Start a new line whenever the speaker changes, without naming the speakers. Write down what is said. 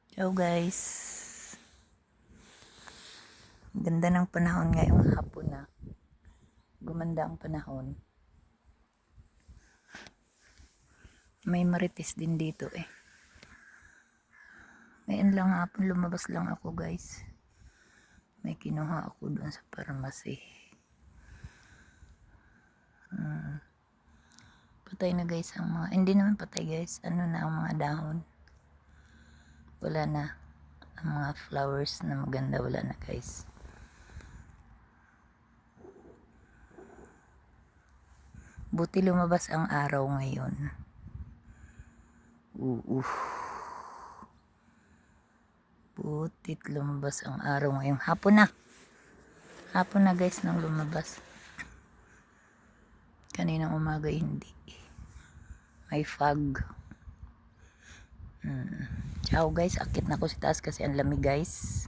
Ciao guys. Ganda ng panahon ngayong hapon na. Gumanda ang panahon. May marites din dito eh. Ngayon lang hapon lumabas lang ako guys. May kinuha ako doon sa pharmacy. Patay na guys ang mga, hindi naman patay guys. Ano na ang mga dahon. Wala na. Ang mga flowers na maganda wala na guys. Buti lumabas ang araw ngayon. Butit lumabas ang araw ngayong hapon na. Hapon na guys nang lumabas. Kaninang umaga hindi. May fog. Ciao guys, akit na ako sa taas kasi ang lamig guys.